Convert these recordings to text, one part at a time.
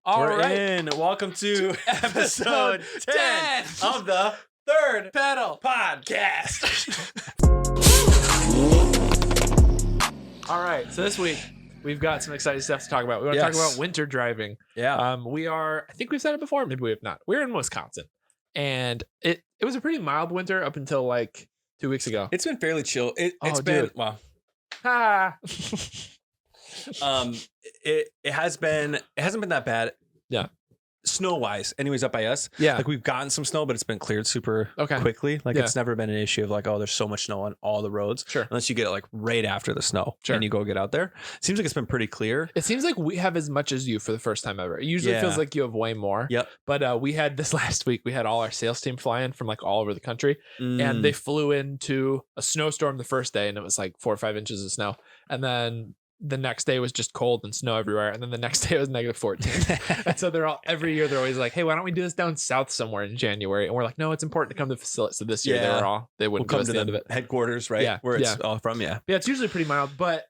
We're in. Welcome to episode 10 of the Third Pedal Podcast. All right, so this week we've got some exciting stuff to talk about. We want to talk about winter driving. Yeah. I think we've said it before, maybe we have not. We're in Wisconsin, and it was a pretty mild winter up until like 2 weeks ago. It's been fairly chill. It's been, well, it hasn't been that bad. Yeah. Snow wise, anyways, up by us. Yeah. Like we've gotten some snow, but it's been cleared super quickly. Like it's never been an issue of like, oh, there's so much snow on all the roads. Sure. Unless you get it like right after the snow and you go get out there. Seems like it's been pretty clear. It seems like we have as much as you for the first time ever. It usually feels like you have way more. Yep. But we had this last week, we had all our sales team fly in from like all over the country and they flew into a snowstorm the first day and it was like 4 or 5 inches of snow. And then the next day was just cold and snow everywhere. And then the next day it was negative 14. And so every year they're always like, hey, why don't we do this down south somewhere in January? And we're like, no, it's important to come to the facility. So this year they wouldn't come to the end of it. Headquarters, right? Yeah. Where it's all from. Yeah. Yeah. It's usually pretty mild, but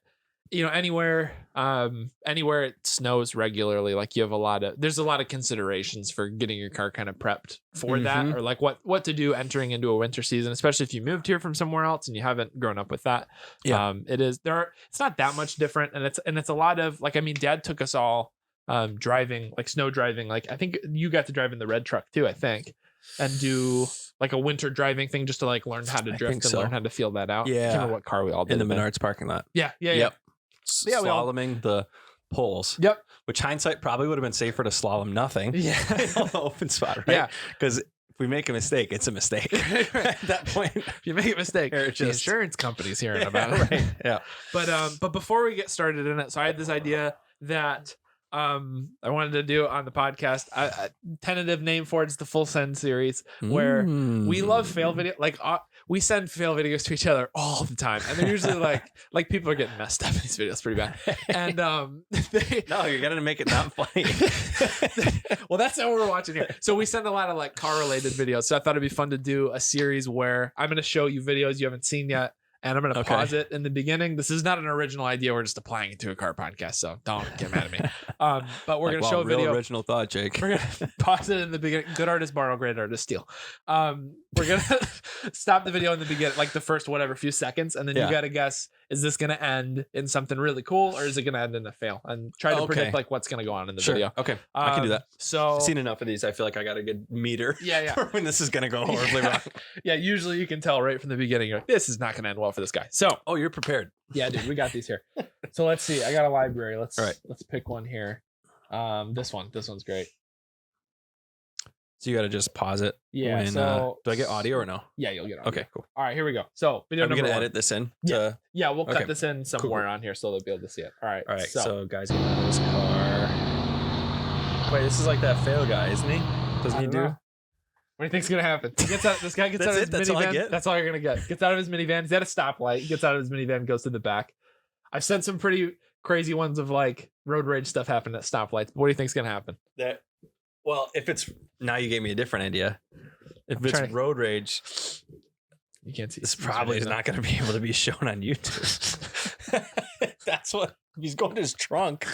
you know, anywhere it snows regularly, like there's a lot of considerations for getting your car kind of prepped for that, or like what to do entering into a winter season, especially if you moved here from somewhere else and you haven't grown up with that. Yeah. It's not that much different. And it's a lot of like, I mean, Dad took us all driving, like snow driving. Like I think you got to drive in the red truck too, I think, and do like a winter driving thing just to like learn how to drift and learn how to feel that out. Yeah. I can't remember what car we all did. In the Menards parking lot. Yeah. Slaloming the poles. Yep. Which hindsight probably would have been safer to slalom nothing. Yeah. On the open spot, right? Yeah. Because if we make a mistake, it's a mistake. At that point, if you make a mistake, the insurance company's hearing about it. Right. Yeah. But before we get started in it, so I had this idea that I wanted to do on the podcast. A tentative name for it's the Full Send series, where we love fail video. Like we send fail videos to each other all the time, and they're usually like people are getting messed up in these videos pretty bad. And no, you're gonna make it not funny. Well, that's what we're watching here. So we send a lot of like car related videos. So I thought it'd be fun to do a series where I'm gonna show you videos you haven't seen yet. And I'm going to pause it in the beginning. This is not an original idea. We're just applying it to a car podcast. So don't get mad at me. But we're going to show a video. Original thought, Jake. We're going to pause it in the beginning. Good artist borrow, great artist steal. We're going to stop the video in the beginning, like the first few seconds. And then you got to guess, is this going to end in something really cool or is it going to end in a fail? And try to predict like what's going to go on in the video. Okay. I can do that. So I've seen enough of these. I feel like I got a good meter. For when this is going to go horribly wrong. Yeah. Usually you can tell right from the beginning, you're like, this is not going to end well for this guy. So, oh, you're prepared. Yeah, dude, we got these here. So let's see. I got a library. Let's pick one here. This one's great. So you got to just pause it. Yeah. When, so do I get audio or no? Yeah, you'll get audio. Okay, cool. All right, here we go. So video number 1. Are we gonna edit this in? Yeah, we'll cut this in somewhere on here so they'll be able to see it. All right. So guys, get out of this car. Wait, this is like that fail guy, isn't he? Doesn't he do? What do you think's gonna happen? This guy gets out of his minivan. That's all you're gonna get. Gets out of his minivan. He's at a stoplight. He gets out of his minivan, goes to the back. I've sent some pretty crazy ones of like road rage stuff happen at stoplights. What do you think's gonna happen? Well, if it's now, you gave me a different idea. If it's road rage, you can't see. This probably is not going to be able to be shown on YouTube. That's what he's going to his trunk.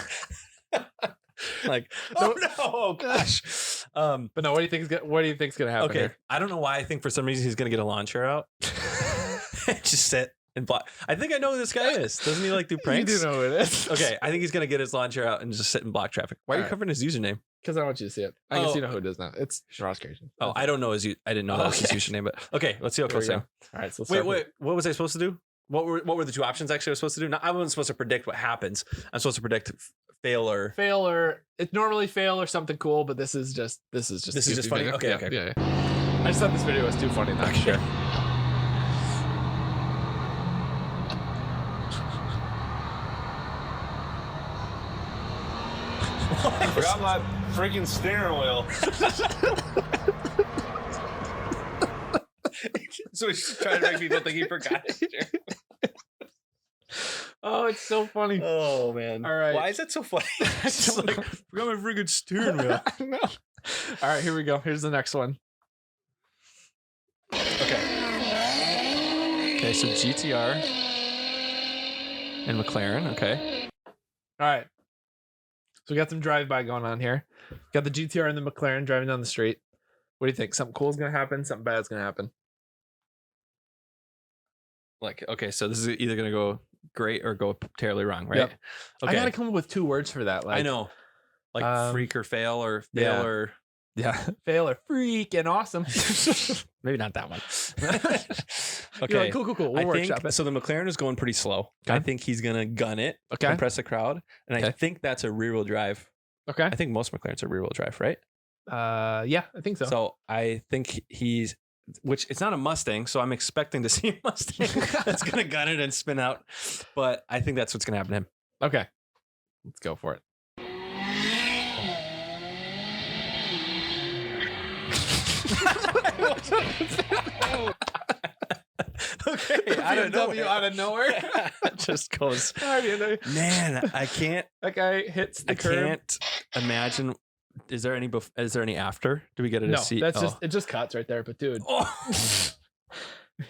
Like, oh gosh. But no, what do you think's gonna happen? Okay, here? I don't know why. I think for some reason he's gonna get a lawn chair out, just sit and block. I think I know who this guy is. Doesn't he like do pranks? You do know who it is. Okay, I think he's gonna get his lawn chair out and just sit and block traffic. Why are you covering his username? Because I want you to see it. I guess you know who it is now. It's Ross Creation. Oh, I don't know I didn't know that was his username, but okay, let's see what goes down. All right, so wait. What was I supposed to do? What were the two options actually I was supposed to do? No, I wasn't supposed to predict what happens. I'm supposed to predict fail or it's normally fail or something cool, but this is just funny. Okay. Yeah. I just thought this video was too funny. Not sure. I forgot my freaking steering wheel. So he's trying to make people think he forgot it. Oh, it's so funny. Oh man. All right. Why is that so funny? It's just like, forgot my freaking steering wheel. No. All right, here we go. Here's the next one. Okay, so GTR and McLaren. Okay. All right. So we got some drive-by going on here. Got the GTR and the McLaren driving down the street. What do you think? Something cool is gonna happen. Something bad is gonna happen. Like, okay, so this is either gonna go great or go terribly wrong, right? Yep. Okay. I gotta come up with 2 words for that. Like, I know, like freak or fail or fail or fail or freak and awesome. maybe not that one. Okay, like, cool. We'll workshop it. So the McLaren is going pretty slow. Okay. I think he's gonna gun it, compress the crowd, and I think that's a rear wheel drive. Okay. I think most McLarens are rear wheel drive, right? Yeah, I think so. So I think he's, which it's not a Mustang, so I'm expecting to see a Mustang that's gonna gun it and spin out. But I think that's what's gonna happen to him. Okay, let's go for it. Okay, I don't know. Out of nowhere. It just goes. Man, I can't. That guy hits the curb. Can't imagine. Is there any after? Do we get it? No, a seat? that's just it. Just cuts right there. But dude,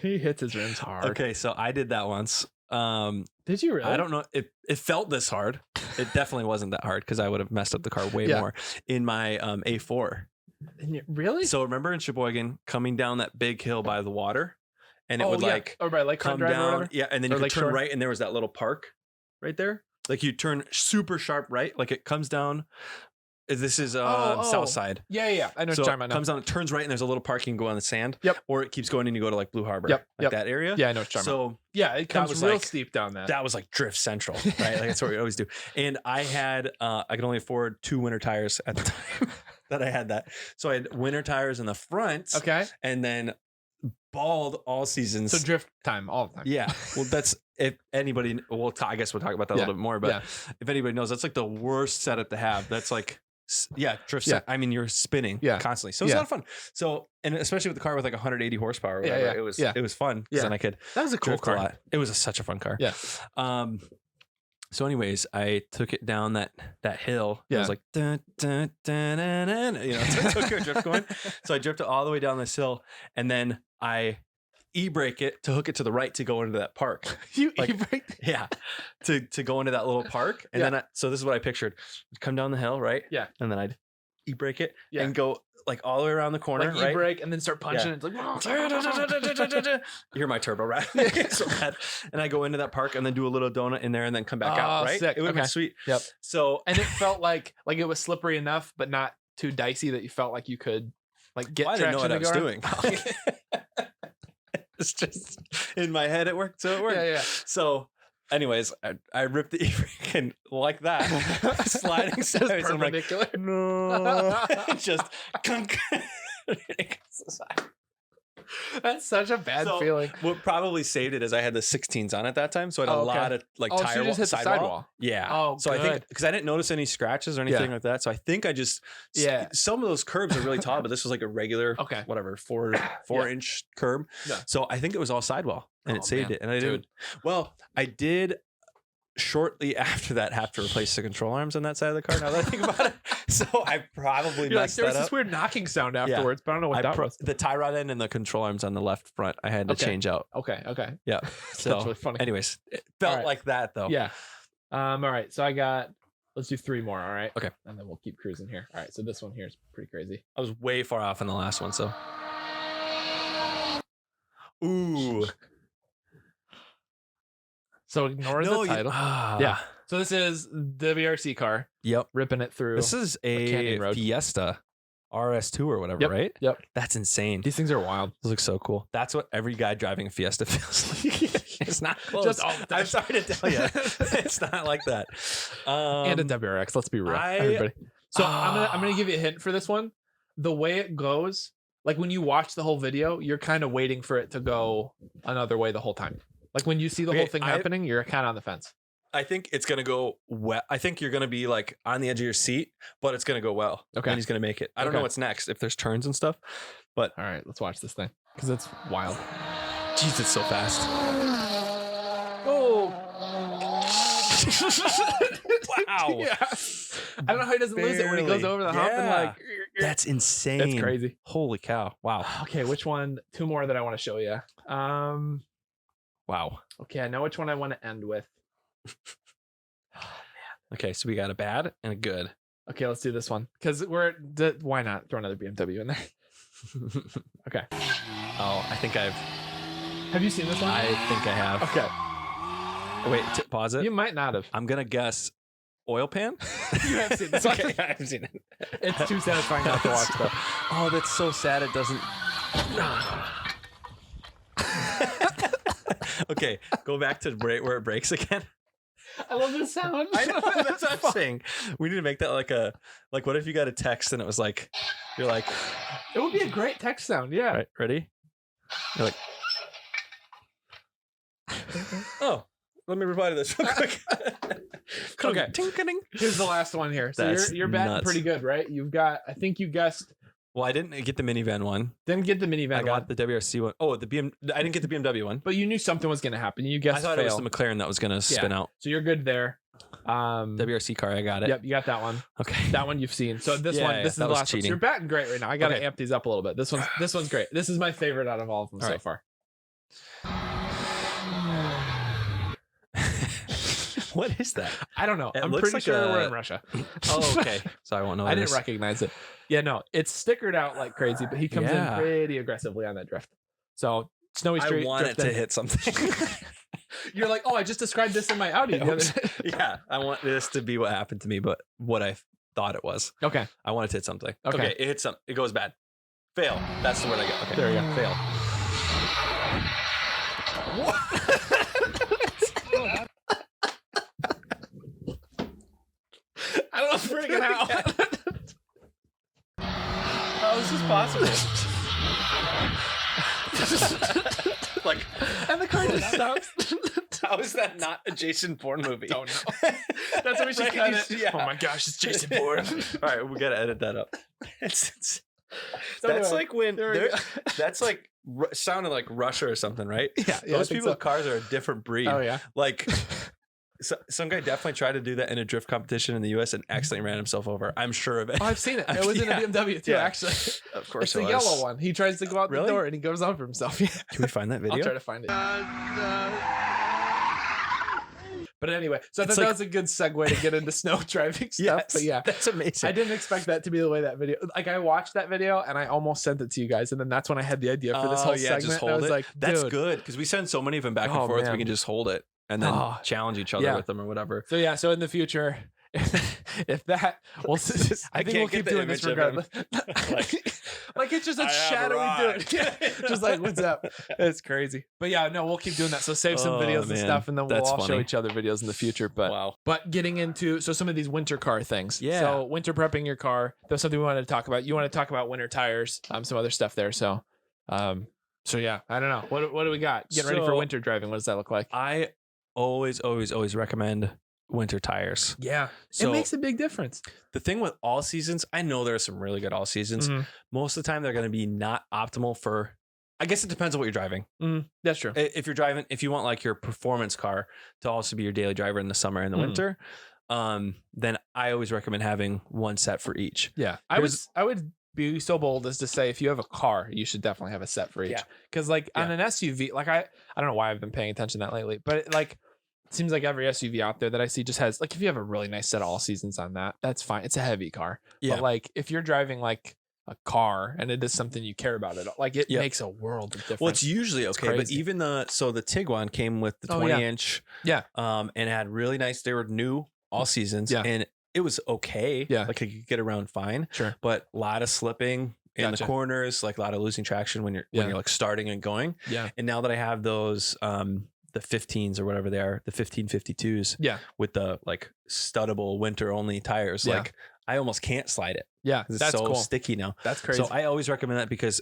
he hits his rims hard. Okay, so I did that once. Did you really? I don't know. It felt this hard. It definitely wasn't that hard because I would have messed up the car way more in my A4. Really? So remember in Sheboygan coming down that big hill by the water, and it would or by Lake come down, and then you could turn right, and there was that little park right there. Like you turn super sharp right, like it comes down. This is south side. Yeah. I know what you're talking about now. It comes down, it turns right, and there's a little park you can go on the sand. Yep. Or it keeps going and you go to like Blue Harbor. Yep. That area. Yeah, I know what you're talking about. So yeah, it comes was real like- steep down that. that was like drift central, right? Like that's what we always do. And I had, I could only afford 2 winter tires at the time that I had that. So I had winter tires in the front. Okay. And then bald all seasons. So drift time all the time. Yeah. Well, that's if anybody. I guess we'll talk about that a little bit more. But if anybody knows, that's like the worst setup to have. That's like, drift. Yeah. I mean, you're spinning constantly, so it's a lot of fun. So, and especially with the car with like 180 horsepower, or whatever, it was fun because then I could. That was a cool drift car. a lot. It was such a fun car. Yeah. So, anyways, I took it down that hill. Yeah. I was like, dun, dun, dun, dun, dun, took your drift going. So I drifted all the way down this hill, and then I e-brake it to hook it to the right to go into that park. You like, e-braked? Yeah, to go into that little park, and then so this is what I pictured: come down the hill, right? Yeah, and then I'd e-brake it and go like all the way around the corner, like e-brake, and then start punching. It's like you hear my turbo rat, so bad. And I go into that park and then do a little donut in there, and then come back out. Right? Sick. It would be sweet. Yep. So and it felt like it was slippery enough, but not too dicey that you felt like you could like get. I didn't know what I was doing. It's just in my head it worked, so it worked. Yeah. So, anyways, I ripped the e-brake and like that, sliding sideways. I'm like, no, just that's such a bad feeling. What probably saved it is I had the 16s on at that time, so I had a lot of like tire just hit the sidewall. Yeah. Oh, so good. I think because I didn't notice any scratches or anything like that, so I think I just some of those curbs are really tall, but this was like a regular whatever 4-inch curb. Yeah. So I think it was all sidewall and it saved it, and I didn't. Well, I did. Shortly after that, have to replace the control arms on that side of the car. Now that I think about it, so I probably messed there was that this up. weird knocking sound afterwards, but I don't know what that was. The tie rod end and the control arms on the left front, I had to change out. Okay. Yeah, so that's really funny. Anyways, it felt like that though. Yeah. All right. So let's do 3 more. All right. Okay. And then we'll keep cruising here. All right. So this one here is pretty crazy. I was way far off in the last one, so. Ooh. So ignore the title. Yeah. So this is the WRC car. Yep. Ripping it through. This is a Fiesta RS2 or whatever, right? Yep. That's insane. These things are wild. Those look so cool. That's what every guy driving a Fiesta feels like. It's not close. Just all the time. I'm sorry to tell you. It's not like that. And a WRX. Let's be real, everybody. So I'm gonna give you a hint for this one. The way it goes, like when you watch the whole video, you're kind of waiting for it to go another way the whole time. Like when you see the whole thing happening, you're kind of on the fence. I think it's going to go well. I think you're going to be like on the edge of your seat, but it's going to go well. Okay. And he's going to make it. I don't know what's next, if there's turns and stuff, but. All right, let's watch this thing because it's wild. Jeez, it's so fast. Oh. Wow. Yeah. I don't know how he doesn't lose it when he goes over the hump and like. That's insane. That's crazy. Holy cow. Wow. Okay, which one? 2 more that I want to show you. Wow. Okay, I know which one I want to end with. Oh Okay, so we got a bad and a good. Okay, let's do this one because why not throw another BMW in there? Okay. Oh, I think Have you seen this one? I think I have. Okay. Wait, pause it. You might not have. I'm gonna guess oil pan. You have seen this one. Okay, I have seen it. It's too satisfying not to watch though. Oh, that's so sad. It doesn't. Okay, go back to where it breaks again. I love this sound. I know, that's what I'm saying. We need to make that like what if you got a text and it was like, you're like, it would be a great text sound. Yeah. Right, ready? You're like, oh, let me reply to this real quick. Okay. Tinkering. Here's the last one here. So you're batting nuts. pretty good, right? I think you guessed. Well, I didn't get the minivan one. Didn't get the minivan I got the WRC one. Oh, I didn't get the BMW one. But you knew something was going to happen. You guessed I thought fail. it was the McLaren that was going to spin out. So you're good there. WRC car, I got it. Yep, you got that one. Okay. That one you've seen. So this is the last one. So you're batting great right now. I got to amp these up a little bit. This one's great. This is my favorite out of all of them so far. What is that? I don't know. I'm looks pretty like sure we're in Russia. Oh, okay. So I won't know. I didn't recognize it. Yeah, no, it's stickered out like crazy, but he comes in pretty aggressively on that drift. So snowy street. I want it to hit something. You're like, oh, I just described this in my Audi the other day. Yeah, I want this to be what happened to me, but what I thought it was. Okay. I want it to hit something. Okay. It hits something. It goes bad. Fail. That's the word I get. Okay. There we go. Fail. I don't know freaking how. How is this possible? Like, and the car just stops. How is that not a Jason Bourne movie? Don't know. That's what we should cut it. Yeah. Oh my gosh, it's Jason Bourne. All right, we gotta edit that up. That's anyway, like when that's like sounded like Russia or something, right? Yeah. Those people with cars are a different breed. Oh yeah. Like. So, some guy definitely tried to do that in a drift competition in the U.S. and accidentally ran himself over. I'm sure of it. Oh, I've seen it. It was in a BMW too, actually. Of course, it's the yellow one. He tries to go out the door and he goes over himself. Yeah. Can we find that video? I'll try to find it. But anyway, so I thought that was a good segue to get into snow driving stuff. Yes, but yeah, that's amazing. I didn't expect that to be the way that video. Like I watched that video and I almost sent it to you guys, and then that's when I had the idea for this whole segment. Just hold I was it. like, that's good because we send so many of them back and forth. Man. We can just hold it and then challenge each other with them or whatever. So yeah, so in the future, if that, I think we'll keep doing this regardless. like it's just a shadowy dude. Just like, what's up? It's crazy. But yeah, no, we'll keep doing that. So save some videos and stuff, and then we'll all show each other videos in the future. But getting into some of these winter car things. Yeah. So winter prepping your car. That was something we wanted to talk about. You want to talk about winter tires, some other stuff there. So yeah, I don't know. What do we got? Getting ready for winter driving. What does that look like? I always recommend winter tires. Yeah. So, it makes a big difference. The thing with all seasons, I know there are some really good all seasons. Mm-hmm. Most of the time they're going to be not optimal for, I guess it depends on what you're driving. That's true. If you want like your performance car to also be your daily driver in the summer and the winter, then I always recommend having one set for each. Yeah. I would be so bold as to say if you have a car, you should definitely have a set for each. Because on an SUV, like I don't know why I've been paying attention to that lately, but it seems like every SUV out there that I see just has, like, if you have a really nice set of all seasons on that, that's fine. It's a heavy car. Yeah. But like if you're driving like a car and it is something you care about, it makes a world of difference. Well, it's usually okay, but even the Tiguan came with the 20-inch. Yeah. And it had really nice, they were new all seasons. Yeah. And it was okay. Yeah. Like I could get around fine. Sure. But a lot of slipping in the corners, like a lot of losing traction when you're like starting and going. Yeah. And now that I have those the 15s or whatever they are, the 1552s. Yeah. With the like studdable winter only tires. Yeah. Like I almost can't slide it. Yeah. It's so cool. Sticky now. That's crazy. So I always recommend that because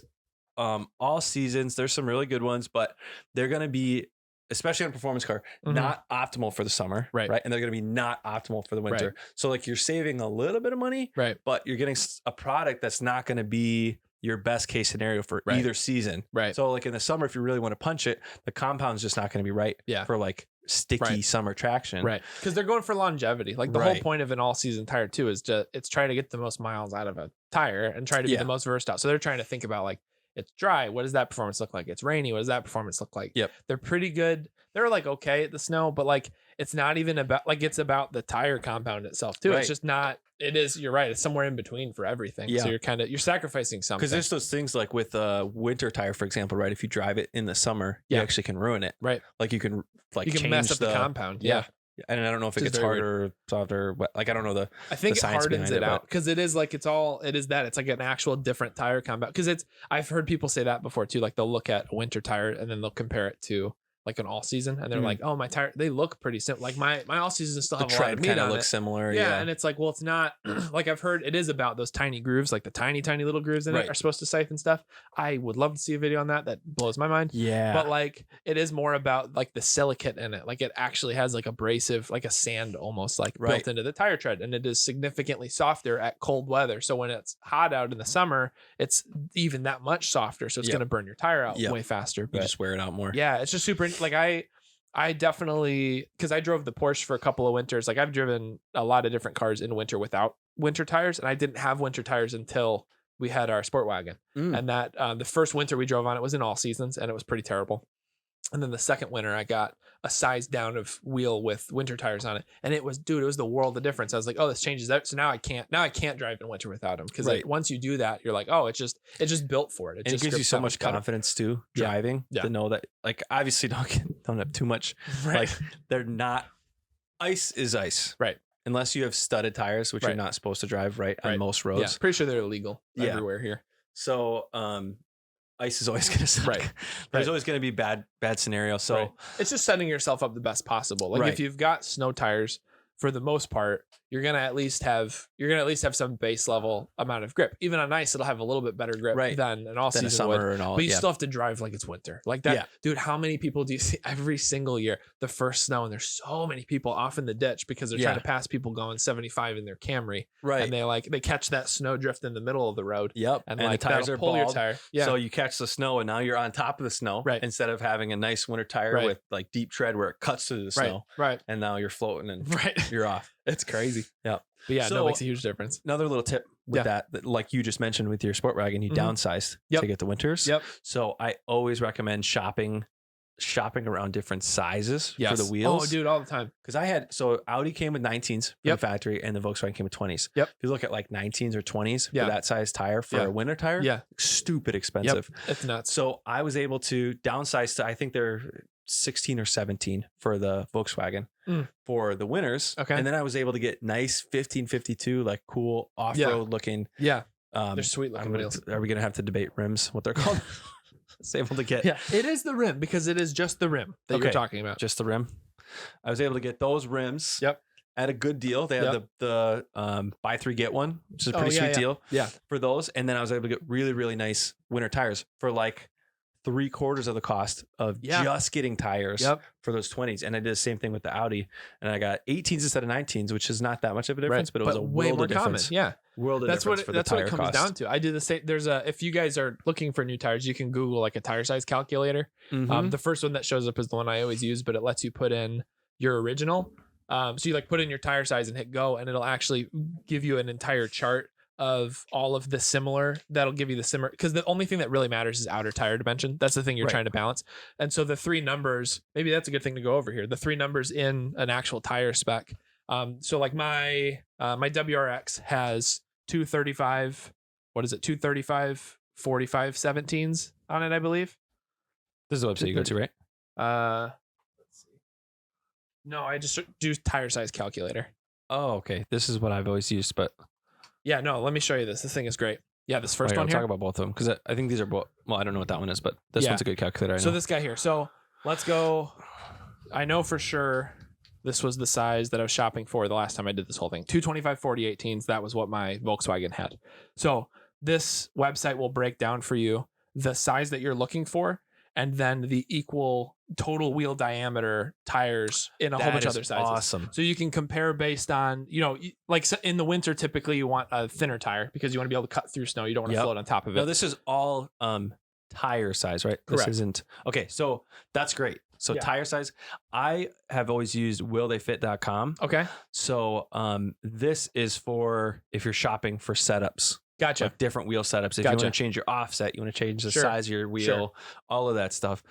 all seasons, there's some really good ones, but they're going to be, especially on a performance car, not optimal for the summer. Right. And they're going to be not optimal for the winter. Right. So like you're saving a little bit of money, right? But you're getting a product that's not going to be your best case scenario for either season. Right. So like in the summer, if you really want to punch it, the compound's just not going to be right for like sticky summer traction. Right. Because they're going for longevity. Like the whole point of an all season tire too is it's trying to get the most miles out of a tire and try to be the most versatile. So they're trying to think about like, it's dry. What does that performance look like? It's rainy. What does that performance look like? Yep. They're pretty good. They're like okay at the snow, but like it's not even about like it's about the tire compound itself too. Right. It's just not. It is. You're right. It's somewhere in between for everything. Yeah. So you're sacrificing something. Because there's those things like with a winter tire, for example, right? If you drive it in the summer, you actually can ruin it. Right. Like you can change mess up the compound. Yeah. And I don't know if it gets harder or softer. Like I don't know the. I think it hardens it out because it is like it's that. It's like an actual different tire compound. Because I've heard people say that before too. Like they'll look at a winter tire and then they'll compare it to like an all season, and they're like, "Oh, my tire, they look pretty similar. Like my all season still have a lot of meat on it. Looks similar, yeah." And it's like, well, it's not. Like I've heard it is about those tiny grooves, like the tiny little grooves in it are supposed to siphon stuff. I would love to see a video on that. That blows my mind. Yeah, but like it is more about like the silicate in it. Like it actually has like abrasive, like a sand almost like built into the tire tread, and it is significantly softer at cold weather. So when it's hot out in the summer, it's even that much softer. So it's going to burn your tire out way faster. But you just wear it out more. Yeah, it's just super. Like I definitely, because I drove the Porsche for a couple of winters. Like I've driven a lot of different cars in winter without winter tires, and I didn't have winter tires until we had our sport wagon. And that the first winter we drove on it was in all seasons, and it was pretty terrible. And then the second winter I got a size down of wheel with winter tires on it, and it was the world of difference. I was like, oh, this changes that. So now I can't drive in winter without them, because like once you do that, you're like, oh, it's just built for it. It gives you so much confidence too, driving to know that, like, obviously don't have too much. Like they're not. Ice is ice, right? Unless you have studded tires, which you're not supposed to drive on most roads. Yeah, pretty sure they're illegal everywhere here. So ice is always going to suck. Right. There's always going to be bad scenario. So it's just setting yourself up the best possible. Like if you've got snow tires, for the most part, you're going to at least have some base level amount of grip. Even on ice, it'll have a little bit better grip than an all season summer would. But you still have to drive like it's winter. Like that, dude, how many people do you see every single year, the first snow, and there's so many people off in the ditch because they're trying to pass people going 75 in their Camry. Right. And they catch that snow drift in the middle of the road. Yep. And like the tires are pull your tire. Yeah. So you catch the snow and now you're on top of the snow. Right. Instead of having a nice winter tire with like deep tread where it cuts through the snow. Right. And now you're floating and you're off. It's crazy. Yeah. But yeah, it makes a huge difference. Another little tip with that, like you just mentioned with your sport wagon, you downsized to get the winters. Yep. So I always recommend shopping around different sizes for the wheels. Oh, dude, all the time. Because Audi came with 19s from the factory, and the Volkswagen came with 20s. Yep. If you look at like 19s or 20s for that size tire for a winter tire, stupid expensive. Yep. It's nuts. So I was able to downsize to, I think they're 16 or 17 for the Volkswagen for the winters. Okay. And then I was able to get nice 1552, like cool off-road looking. Yeah. They're sweet looking wheels. Are we going to have to debate rims, what they're called? It's able to get. Yeah, it is the rim, because it is just the rim that you're talking about. Just the rim. I was able to get those rims. Yep. At a good deal. They had the buy three get one, which is a pretty sweet deal. Yeah. For those, and then I was able to get really, really nice winter tires for like 3/4 of the cost of just getting tires for those 20s. And I did the same thing with the Audi, and I got 18s instead of 19s, which is not that much of a difference, but it was a way more difference. Common. Yeah. World of that's difference what for that's the what it tire comes cost. down to. I do the same. If you guys are looking for new tires, you can Google like a tire size calculator. The first one that shows up is the one I always use, but it lets you put in your original. So you like put in your tire size and hit go, and it'll actually give you an entire chart of all of the similar. That'll give you the similar, because the only thing that really matters is outer tire dimension. That's the thing you're trying to balance. And so the three numbers, maybe that's a good thing to go over here. The three numbers in an actual tire spec. So like my WRX has 235, what is it? 235 45 17s on it, I believe. This is the website you go to, right? Let's see. No, I just do tire size calculator. Oh, okay. This is what I've always used, but yeah, no, let me show you this. This thing is great. Yeah, this first one here. I'll talk about both of them, because I think these are both. Well, I don't know what that one is, but this one's a good calculator. So this guy here. So let's go. I know for sure this was the size that I was shopping for the last time I did this whole thing. 225 40/18s. That was what my Volkswagen had. So this website will break down for you the size that you're looking for, and then the equal total wheel diameter tires in a whole bunch of other sizes. Awesome. So you can compare based on, like in the winter, typically you want a thinner tire because you want to be able to cut through snow. You don't want to float on top of it. No, this is all tire size, right? Correct. This isn't. Okay, so that's great. So tire size, I have always used willtheyfit.com. Okay. So this is for if you're shopping for setups. Gotcha. Like different wheel setups. If you want to change your offset, you want to change the size of your wheel, all of that stuff.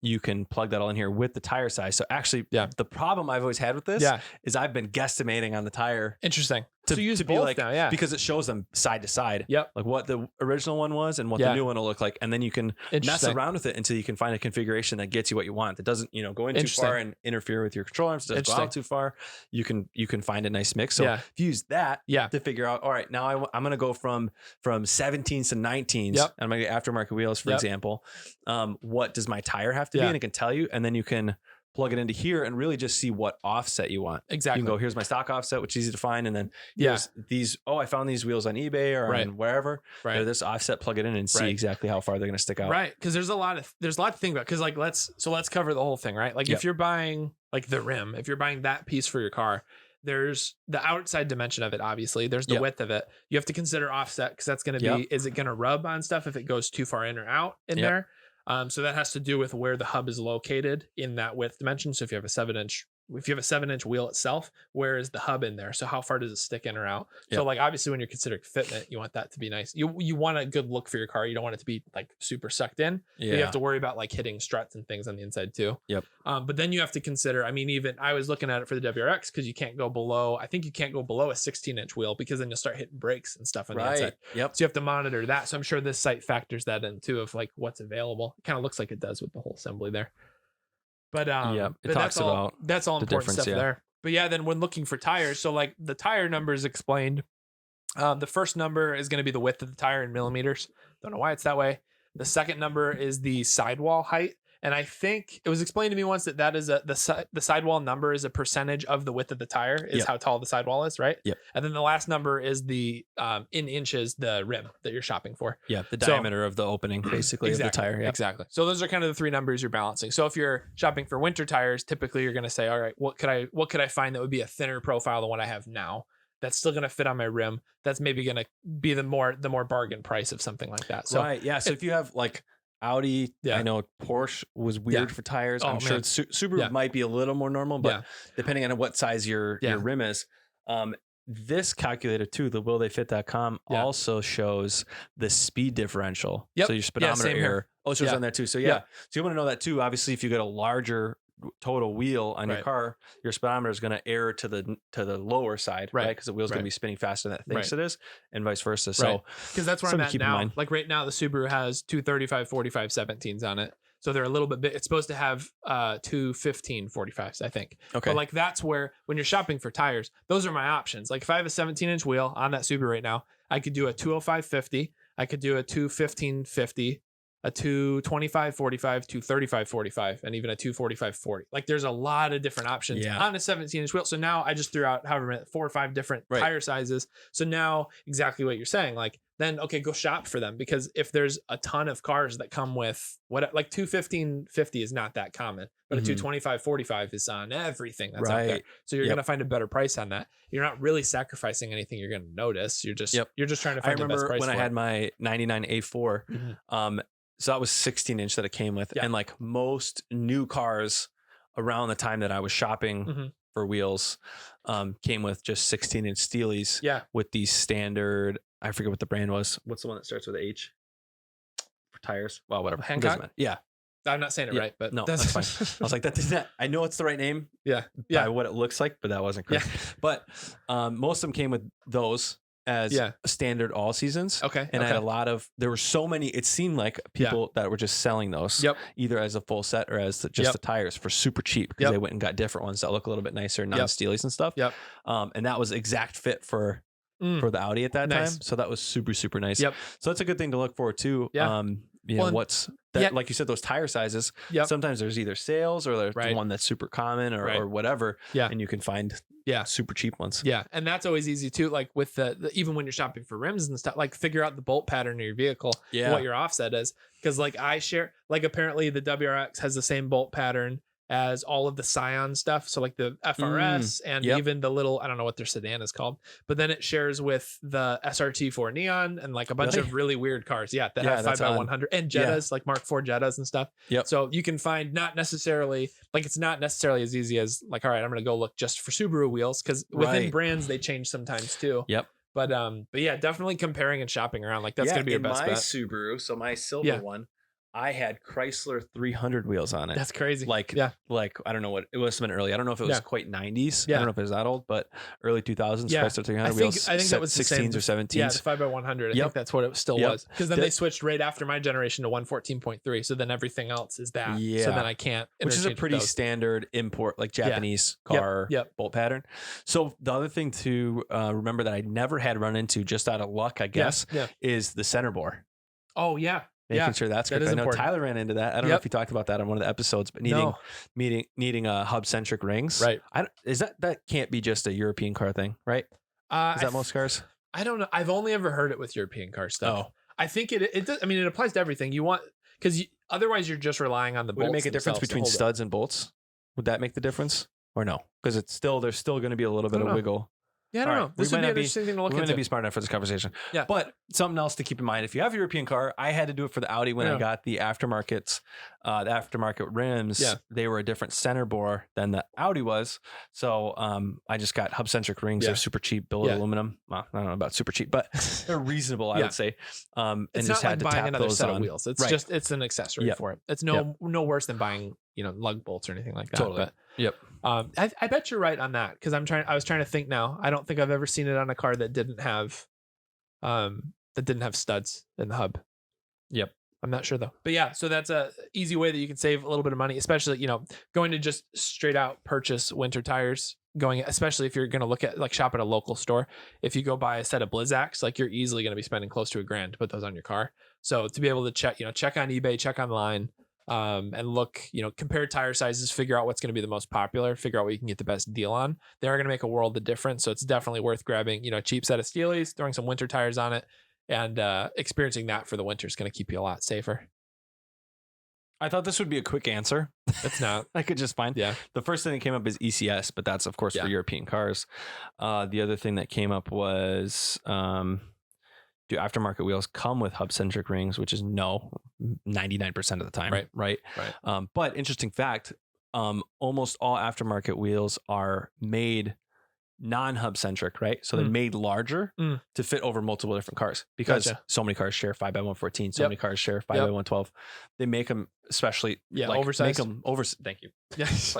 You can plug that all in here with the tire size. So actually, the problem I've always had with this is I've been guesstimating on the tire. Interesting. To use be both like, now, because it shows them side to side. Yep. Like what the original one was and what the new one will look like. And then you can mess around with it until you can find a configuration that gets you what you want. That doesn't, go in too far and interfere with your control arms. Doesn't go out too far. You can find a nice mix. So if you use that to figure out, all right, now I'm going to go from 17s to 19s. And I'm going to get aftermarket wheels, for example. What does my tire have to be? And it can tell you. And then you can plug it into here and really just see what offset you want. Exactly. You can go, here's my stock offset, which is easy to find. And then here's these, I found these wheels on eBay or on wherever. Right. They're this offset, plug it in and see exactly how far they're going to stick out. Right. Because there's a lot to think about. Because like let's cover the whole thing, right? Like if you're buying like the rim, if you're buying that piece for your car, there's the outside dimension of it, obviously. There's the width of it. You have to consider offset because that's going to be, is it going to rub on stuff if it goes too far in or out in there? So that has to do with where the hub is located in that width dimension. So if you have a 7-inch wheel itself, where is the hub in there? So how far does it stick in or out? So like obviously when you're considering fitment, you want that to be nice. You want a good look for your car. You don't want it to be like super sucked in. But you have to worry about like hitting struts and things on the inside too. But then you have to consider, even I was looking at it for the WRX because you can't go below a 16-inch wheel because then you'll start hitting brakes and stuff on the inside. So you have to monitor that. So I'm sure this site factors that in too of like what's available. It kind of looks like it does with the whole assembly there. But it talks about that's all important stuff there. But then when looking for tires, so like the tire numbers explained, the first number is going to be the width of the tire in millimeters. Don't know why it's that way. The second number is the sidewall height. And I think it was explained to me once that is the sidewall number is a percentage of the width of the tire is how tall the sidewall is, right? And then the last number is the in inches, the rim that you're shopping for. The diameter of the opening, basically, of the tire. Exactly. So those are kind of the three numbers you're balancing. So if you're shopping for winter tires, typically you're going to say, all right, what could I find that would be a thinner profile than what I have now? That's still going to fit on my rim. That's maybe going to be the more bargain price of something like that. So So if you have like Audi, I know Porsche was weird for tires. I'm sure Subaru might be a little more normal, but depending on what size your rim is. This calculator too, the willtheyfit.com also shows the speed differential. So your speedometer error shows on there too. So so you want to know that too. Obviously, if you get a larger total wheel on your car, your speedometer is going to err to the lower side, right? Because the wheel's going to be spinning faster than it thinks it is, and vice versa. So because that's where I'm at now. Like right now, the Subaru has two 35/45 17s on it, so they're a little bit big. It's supposed to have two 15/45s, I think. Okay, but like that's where when you're shopping for tires, those are my options. Like if I have a 17-inch wheel on that Subaru right now, I could do a 205/50, I could do a 215/50. A 225/45, 235/45, and even a 245/40. Like there's a lot of different options on a 17-inch wheel. So now I just threw out 4 or 5 different tire sizes. So now exactly what you're saying, like then go shop for them, because if there's a ton of cars that come with like 215/50 is not that common, but a 225/45 is on everything that's out there. So you're gonna find a better price on that. You're not really sacrificing anything you're gonna notice. You're just trying to find the best price. When I had my 99 A4, so that was 16-inch that it came with. And like most new cars around the time that I was shopping for wheels came with just 16-inch Steelies with these standard, I forget what the brand was. What's the one that starts with H for tires? Well, whatever. Hancock? I'm not saying it right, but no, that's fine. I was like, I know it's the right name. By what it looks like, but that wasn't correct. But most of them came with those as standard all seasons. And I had there were so many, it seemed like people that were just selling those either as a full set or as just the tires for super cheap, because they went and got different ones that look a little bit nicer, non-steelies and stuff. And that was exact fit for the Audi at that time. So that was super, super nice. So that's a good thing to look forward to. What's that, like you said, those tire sizes, sometimes there's either sales or there's one that's super common or whatever. And you can find super cheap ones. And that's always easy too. Like with the even when you're shopping for rims and stuff, like figure out the bolt pattern of your vehicle, what your offset is. Because like apparently the WRX has the same bolt pattern as all of the Scion stuff. So like the FRS and even the little, I don't know what their sedan is called, but then it shares with the SRT4 Neon and like a bunch of really weird cars. That have 5x100 and Jettas, like Mark IV Jettas and stuff. So you can find it's not necessarily as easy as like, all right, I'm going to go look just for Subaru wheels, because within brands, they change sometimes too. But yeah, definitely comparing and shopping around. Like that's gonna be your best bet. Subaru, so my silver one, I had Chrysler 300 wheels on it. That's crazy. Like I don't know what it was. Been early. I don't know if it was quite 90s. Yeah. I don't know if it was that old, but early 2000s. Chrysler 300 wheels. I think that was 16s or 17s. Yeah, the 5x100. I think that's what it still was. Because then they switched right after my generation to 114.3. So then everything else is that. Yeah. So then I can't. Which is a pretty standard import, like Japanese car bolt pattern. So the other thing to remember that I never had run into, just out of luck, I guess, is the center bore. Oh yeah. Making sure that's correct. I know important. Tyler ran into that. I don't know if he talked about that on one of the episodes, but needing hub-centric rings. Right. That can't be just a European car thing, right? Is that most cars? I don't know. I've only ever heard it with European car stuff. Oh. I think it does. I mean, it applies to everything you want, because otherwise you're just relying on the bolts. Would it make a difference between studs and bolts? Would that make the difference or no? Because there's still going to be a little bit of wiggle. Yeah, I don't know. This would be an interesting thing to look into. We might not be smart enough for this conversation. Yeah. But something else to keep in mind, if you have a European car, I had to do it for the Audi when I got the aftermarket rims. Yeah. They were a different center bore than the Audi was. So I just got hub-centric rings. They're super cheap, billet aluminum. Well, I don't know about super cheap, but they're reasonable, I would say. And it's just not had like to buying tap another those set on. of wheels. It's just an accessory for it. It's no worse than buying lug bolts or anything like that. Totally. But, I bet you're right on that, because I was trying to think now. I don't think I've ever seen it on a car that didn't have studs in the hub. Yep. I'm not sure though. But yeah, so that's a easy way that you can save a little bit of money, especially, going to just straight out purchase winter tires, especially if you're going to look at shop at a local store. If you go buy a set of Blizzaks, you're easily going to be spending close to $1,000 to put those on your car. So to be able to check on eBay, check online, and look, compare tire sizes, figure out what's going to be the most popular, figure out what you can get the best deal on. They are going to make a world of difference. So it's definitely worth grabbing, a cheap set of Steelies, throwing some winter tires on it, and experiencing that for the winter is going to keep you a lot safer. I thought this would be a quick answer. It's not. I could just find. Yeah. The first thing that came up is ECS, but that's of course for European cars. The other thing that came up was, do aftermarket wheels come with hub-centric rings? Which is no, 99% of the time. Right. But interesting fact, almost all aftermarket wheels are made non-hub-centric, right? So they're made larger to fit over multiple different cars, because so many cars share 5x114, so many cars share 5x112. They make them especially oversized. Make them Thank you. Yes.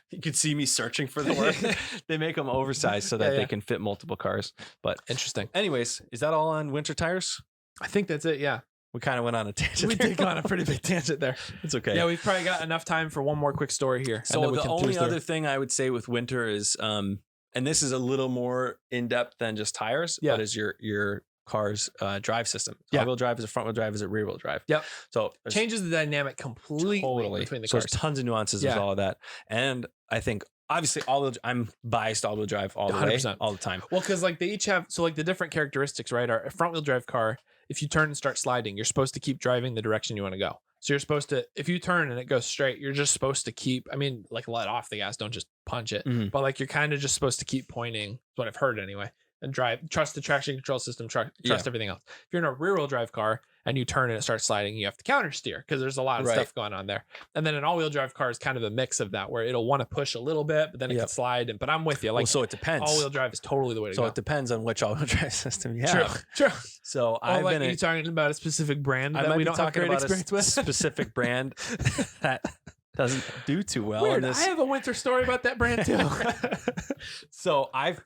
You could see me searching for the word. They make them oversized so that they can fit multiple cars. But interesting. Anyways, is that all on winter tires? I think that's it. Yeah. We kind of went on a tangent. We did go on a pretty big tangent there. It's okay. Yeah, we've probably got enough time for one more quick story here. So the only other thing I would say with winter is, and this is a little more in depth than just tires, but is your car's drive system. So all-wheel drive, is it front-wheel drive, is it rear-wheel drive? Yep. So changes the dynamic completely between the cars. So there's tons of nuances with all of that. And I think obviously I'm biased all-wheel drive all the 100%. Way, all the time. Well, because they each have the different characteristics, right? Our front-wheel drive car, if you turn and start sliding, you're supposed to keep driving the direction you want to go. So you're supposed to, if you turn and it goes straight, you're just supposed to keep, let off the gas, don't just punch it. Mm-hmm. But you're kind of just supposed to keep pointing, is what I've heard anyway, and drive, trust the traction control system, trust everything else. If you're in a rear wheel drive car and you turn and it starts sliding, you have to counter steer, because there's a lot of stuff going on there. And then an all wheel drive car is kind of a mix of that, where it'll want to push a little bit, but then it can slide. But I'm with you. So it depends. All wheel drive is totally the way to go. So it depends on which all wheel drive system you have. True. So are you talking about a specific brand that we don't have great experience with? Specific brand that doesn't do too well. Weird. I have a winter story about that brand too. So I've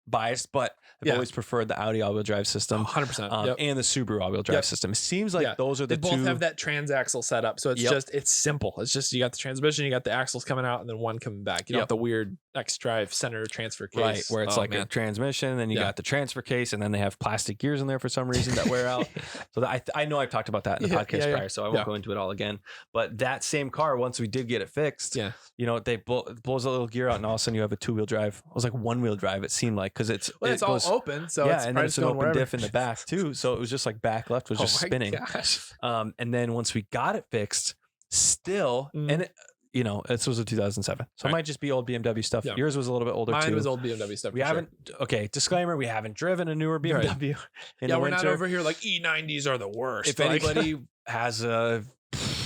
biased, but I've always preferred the Audi all-wheel drive system, 100%, and the Subaru all-wheel drive system. It seems like those are the two. They both have that transaxle setup, so it's it's simple. It's just you got the transmission, you got the axles coming out, and then one coming back. You don't have the weird X-Drive center transfer case, right? Where it's a transmission, and then you got the transfer case, and then they have plastic gears in there for some reason that wear out. So I know I've talked about that in the podcast prior, so I won't go into it all again. But that same car, once we did get it fixed, they blows a little gear out, and all of a sudden you have a two-wheel drive. It was like one-wheel drive. It seemed like, because it's all open, so and then it's an open diff in the back too, so it was just like back left was just spinning. Gosh. And then once we got it fixed, still, and it, this was a 2007, so it might just be old BMW stuff. Yours was a little bit older. Mine was old BMW stuff. We haven't. Okay, disclaimer: we haven't driven a newer BMW. We're not over here like E90s are the worst. If anybody has a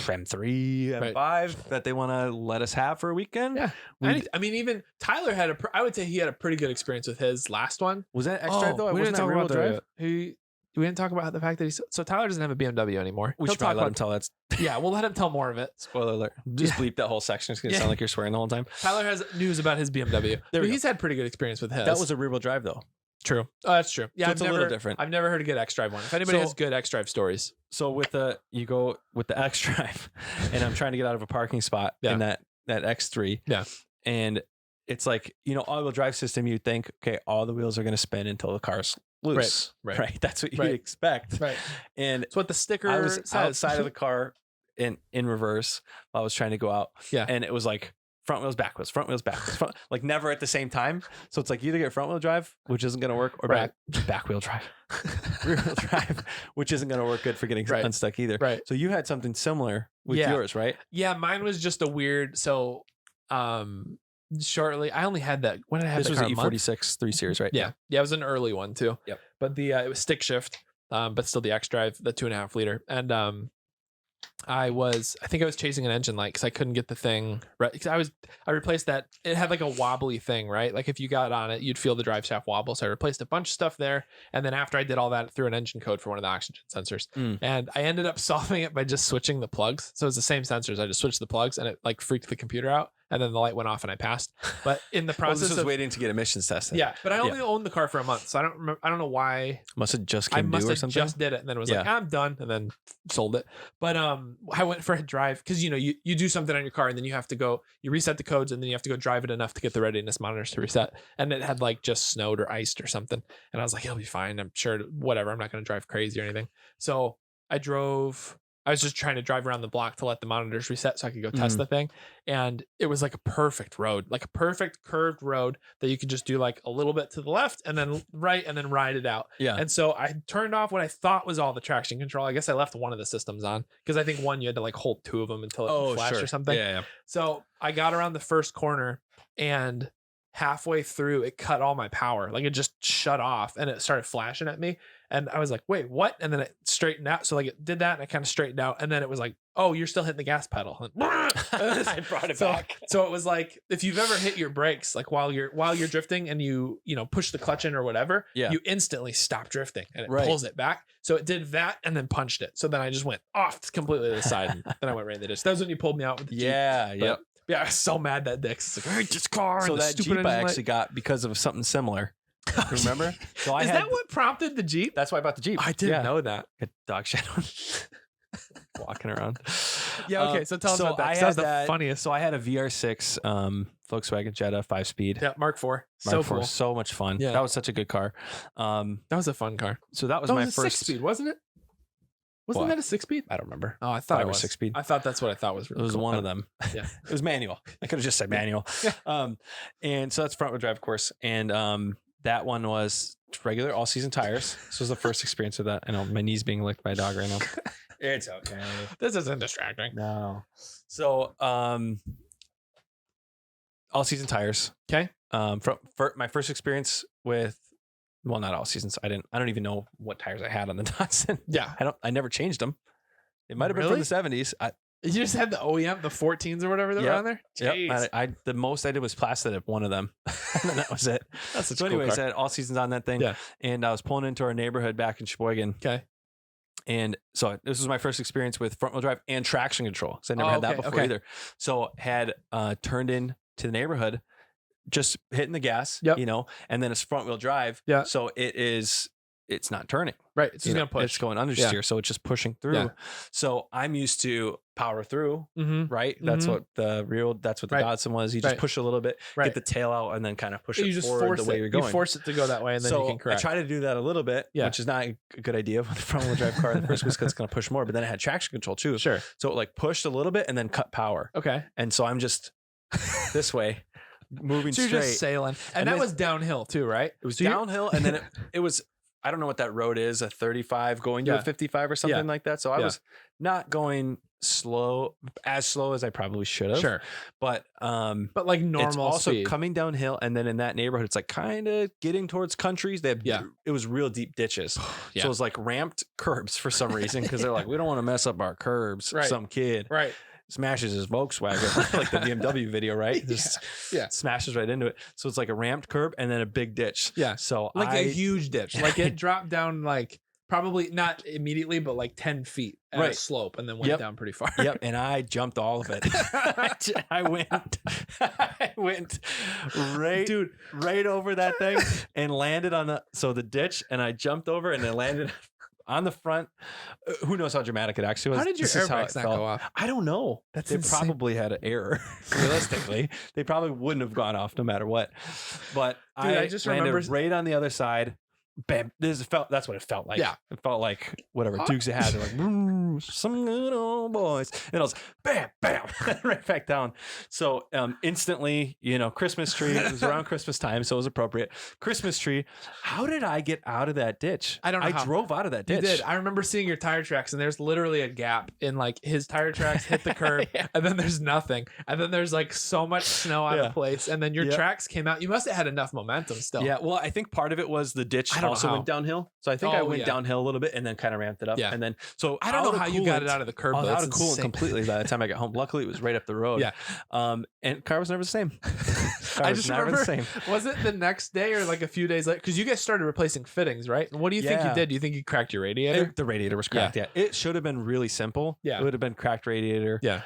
M3, M5 that they want to let us have for a weekend. Yeah. I mean, even Tyler had I would say he had a pretty good experience with his last one. Was that X-Drive though? We didn't talk about drive? We didn't talk about the fact that so Tyler doesn't have a BMW anymore. We should probably let him tell that. Yeah, we'll let him tell more of it. Spoiler alert. Just bleep that whole section. It's going to sound like you're swearing the whole time. Tyler has news about his BMW. He's had pretty good experience with his. That was a rear-wheel drive though. True. Oh, that's true. Yeah, so it's a little different. I've never heard a good X-Drive one. If anybody has good X-Drive stories. So you go with the X-Drive and I'm trying to get out of a parking spot in that X3. Yeah. And it's like, all-wheel drive system, you'd think, okay, all the wheels are going to spin until the car's loose. Right. That's what you'd expect. Right. And it's what the sticker I was says. outside of the car in reverse while I was trying to go out. Yeah. And it was like front wheels, back wheels, like never at the same time. So it's like you either get front wheel drive, which isn't going to work, or back wheel drive, rear wheel drive, which isn't going to work good for getting unstuck either. Right. So you had something similar with yours, right? Yeah. Mine was just a weird. So, shortly, I only had that. When did I have this? Was an E46 3 Series, right? Yeah. It was an early one too. Yep. But it was stick shift, but still the X-Drive, the 2.5 liter, and I think I was chasing an engine light because I couldn't get the thing right. Because I replaced that. It had like a wobbly thing, right? Like if you got on it, you'd feel the drive shaft wobble. So I replaced a bunch of stuff there. And then after I did all that, I threw an engine code for one of the oxygen sensors. And I ended up solving it by just switching the plugs. So it's the same sensors. I just switched the plugs and it like freaked the computer out. And then the light went off and I passed. But in the process this was waiting to get emissions tested. Yeah, but I only owned the car for a month, so I don't remember. I don't know why. Must have just came due or something. Just did it and then was like, I'm done, and then sold it. But I went for a drive because you do something on your car and then you have to go. You reset the codes and then you have to go drive it enough to get the readiness monitors to reset. And it had like just snowed or iced or something. And I was like, it'll be fine. I'm sure. Whatever. I'm not going to drive crazy or anything. So I was just trying to drive around the block to let the monitors reset so I could go test the thing. And it was like a perfect road, like a perfect curved road that you could just do like a little bit to the left and then right and then ride it out. Yeah. And so I turned off what I thought was all the traction control. I guess I left one of the systems on because I think one you had to like hold two of them until it flashed or something. Yeah. So I got around the first corner and halfway through it cut all my power. Like it just shut off and it started flashing at me. And I was like, wait, what? And then it straightened out. So like it did that and it kind of straightened out. And then it was like, oh, you're still hitting the gas pedal. I brought it back. So it was like, if you've ever hit your brakes, like while you're drifting and you push the clutch in or whatever, you instantly stop drifting and it pulls it back. So it did that and then punched it. So then I just went off completely to the side. And then I went right in the ditch. That was when you pulled me out with the Jeep. Yeah. Yeah, I was so mad that Dick. It's like, I hate this car. So that Jeep I actually got because of something similar. Remember? So Is that what prompted the Jeep? That's why I bought the Jeep. I didn't know that. Good dog shit on. Walking around. Yeah, okay. So tell us about that. That was the funniest. So I had a VR6 Volkswagen Jetta 5-speed. Yeah, Mark IV. So cool. So much fun. Yeah. That was such a good car. That was a fun car. So that was my first 6-speed, wasn't it? Wasn't that a 6-speed? I don't remember. Oh, I thought 5 or 6-speed. I thought that's what I thought was really It was cool. one of them. Yeah. It was manual. I could have just said manual. And so that's front wheel drive, of course. And that one was regular all season tires. This was the first experience of that. I know my knee's being licked by a dog right now. It's okay. This isn't distracting. No. So all season tires. Okay. For my first experience with, well, not all seasons. I don't even know what tires I had on the Datsun. Yeah. I never changed them. It might have been from the 70s. You just had the OEM, the 14s or whatever that were on there? Yep. The most I did was plastic one of them. And that was it. That's such so a cool anyways, car. I had all seasons on that thing. Yeah. And I was pulling into our neighborhood back in Sheboygan. Okay. And so this was my first experience with front wheel drive and traction control. Because I never had that before either. So had turned in to the neighborhood, just hitting the gas, and then it's front wheel drive. Yeah. So it's not turning. Right. It's just going to push. It's going understeer. So it's just pushing through. Yeah. So I'm used to power through, right? That's what the Datsun was. You just push a little bit, get the tail out, and then kind of push it forward the way you're going. You force it to go that way, and then you can correct. I try to do that a little bit, which is not a good idea with a front wheel drive car. The first was because it's going to push more, but then it had traction control too. Sure. So it like pushed a little bit and then cut power. Okay. And so I'm just this way. Moving so you're straight, just sailing, and that was downhill too, right? It was downhill, and then it was I don't know what that road is, a 35 going to a 55 or something like that. So I was not going as slow as I probably should have. Sure. But like normal it's also speed. coming downhill, and then in that neighborhood it's like kind of getting towards countries. They have, it was real deep ditches. So it was like ramped curbs for some reason, because they're like, we don't want to mess up our curbs. Right. Some kid smashes his Volkswagen like the BMW video, right? Just smashes right into it. So it's like a ramped curb and then a big ditch. Yeah. So like a huge ditch. Like it dropped down like probably not immediately, but like 10 feet at a slope, and then went down pretty far. And I jumped all of it. I went right over that thing and landed on the ditch, and I jumped over and then landed on the front. Who knows how dramatic it actually was? How did your airbags not go off? I don't know. They probably had an error. Realistically, they probably wouldn't have gone off no matter what. But I just landed right on the other side. Bam! That's what it felt like. Yeah, it felt like whatever Dukes had. They're like, some good old boys, and I was bam, bam, right back down. So instantly, Christmas tree. It was around Christmas time, so it was appropriate. Christmas tree. How did I get out of that ditch? I don't know. I drove out of that ditch. You did. I remember seeing your tire tracks, and there's literally a gap in like his tire tracks hit the curb, and then there's nothing, and then there's like so much snow out of place, and then your tracks came out. You must have had enough momentum still. Yeah. Well, I think part of it was the ditch also went downhill. So I think I went downhill a little bit and then kind of ramped it up. Yeah. And then, so I don't know how you got it out of the curb. Out of coolant completely by the time I got home. Luckily, it was right up the road. Yeah. And car was never the same. I just remember, was it the next day or like a few days later? Because you guys started replacing fittings, right? What do you think you did? Do you think you cracked your radiator? The radiator was cracked. Yeah. It should have been really simple. Yeah. It would have been cracked radiator. Yeah.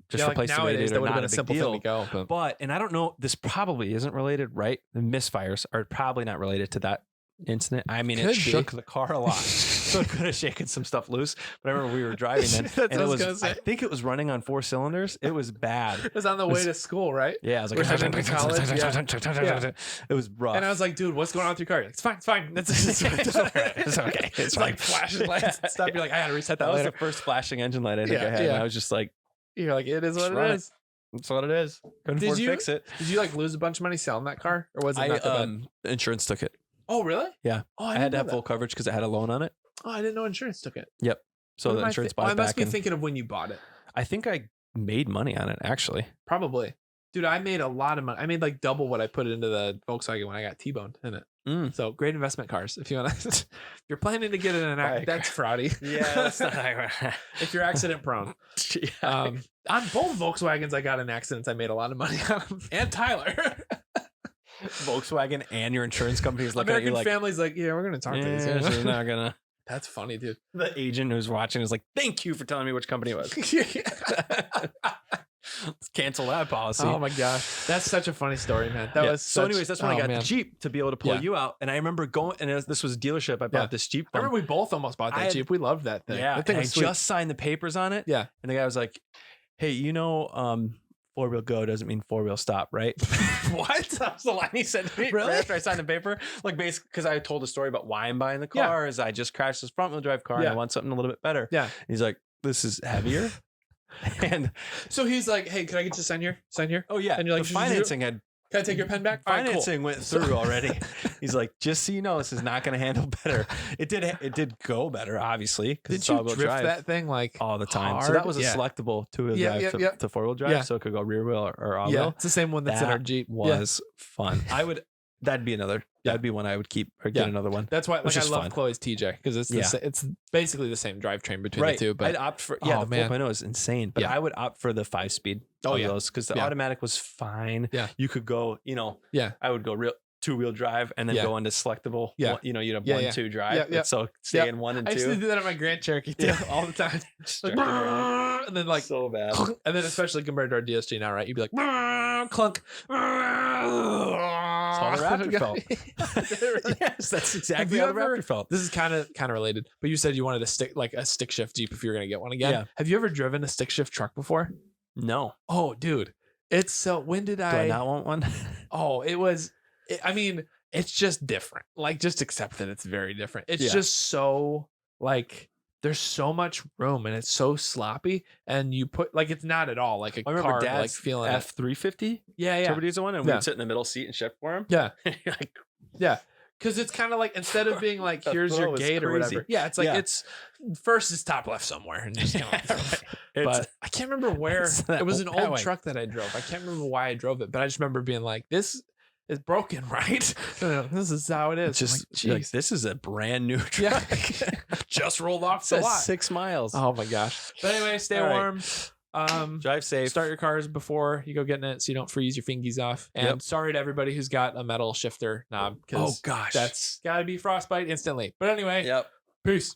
Just replace the radiator. That would have been a simple thing to go. But, and I don't know, this probably isn't related, right? The misfires are probably not related to that incident. I mean, it shook the car a lot, so it could have shaken some stuff loose. But I remember we were driving then, and it was, I think it was running on 4 cylinders. It was bad. It was on the way to school, right? Yeah, I was like, we're heading to college. It was rough. And I was like, dude, what's going on with your car? It's fine. It's fine. It's okay. It's like flashing lights and stuff. You're like, I gotta reset that. That was the first flashing engine light I think I had. And I was just like, you're like, it is what it is. That's what it is. Couldn't afford to fix it. Did you like lose a bunch of money selling that car, or was it not the insurance took it? Oh, really? Yeah. Oh, I had to have full coverage because it had a loan on it. Oh, I didn't know insurance took it. Yep. So the insurance bought it back. I must be thinking of when you bought it. I think I made money on it, actually. Probably. Dude, I made a lot of money. I made like double what I put into the Volkswagen when I got T-boned in it. So great investment cars. If you want to, if you're planning to get in an accident, that's fraudy. Yeah, that's not. If you're accident prone. On both Volkswagens, I got in accidents. I made a lot of money on them. And Tyler. Volkswagen and your insurance company is looking American at you like, family's like, yeah, we're gonna talk to these guys. She's not gonna. That's funny, dude. The agent who's watching is like, thank you for telling me which company it was. Let's cancel that policy. Oh my gosh, that's such a funny story, man. That was so. Anyways, that's when I got the Jeep to be able to pull you out. And I remember going, and this was a dealership. I bought this Jeep. I remember we both almost bought that Jeep. We loved that thing. Yeah, that thing I was sweet. just signed the papers on it. Yeah, and the guy was like, hey, 4-wheel go doesn't mean 4-wheel stop, right? What? That was the line he said to me right after I signed the paper. Like, basically, because I told a story about why I'm buying the car is I just crashed this front wheel drive car and I want something a little bit better. Yeah. And he's like, this is heavier. And so he's like, hey, can I get you to sign here? Sign here? Oh, yeah. And you're like, the financing had. Can I take your pen back? Financing went through already. He's like, just so you know, this is not going to handle better. It did go better, obviously. Did you drive that thing like all the time? Hard? So that was a selectable 2-wheel drive to 4-wheel drive. So it could go rear wheel or all wheel. It's the same one that's in our Jeep. Was fun. That'd be another. That'd be one I would keep or get another one. That's why I love Chloe's TJ because it's basically the same drivetrain between the two. But I'd opt for the 4.0 is insane. But I would opt for the 5-speed. Those because the automatic was fine. Yeah, you could go. I would go real 2-wheel drive and then go into selectable. Yeah, you'd have 1-2 drive. Yeah. So stay in 1 and 2. I used to do that on my Grand Cherokee too all the time. And then like so bad. And then especially compared to our DSG now, right? You'd be like clunk. That's how the Raptor felt. Yes, that's exactly how the Raptor felt. This is kind of related, but you said you wanted a stick shift Jeep if you were gonna get one again. Yeah. Have you ever driven a stick shift truck before? No. Oh, dude, it's so. When did I? Do I not want one? Oh, it was. I mean, it's just different. Like, just accept that it's very different. It's just so like. There's so much room and it's so sloppy, and you put like it's not at all like a car Dad's like feeling F350. Yeah. Turbo diesel one, and we'd sit in the middle seat and shift for him. Yeah. Like, yeah. Because it's kind of like, instead of being like, here's your gate or whatever. Yeah, it's like, it's first is top left somewhere. And just kind of but I can't remember where. It was an old truck that I drove. I can't remember why I drove it, but I just remember being like, this is broken, right? This is how it is. Just like, this is a brand new truck. Just rolled off the lot. 6 miles. Oh my gosh. But anyway, stay warm. Drive safe. Start your cars before you go get in it so you don't freeze your fingies off. And sorry to everybody who's got a metal shifter knob. Oh gosh. That's gotta be frostbite instantly. But anyway, peace.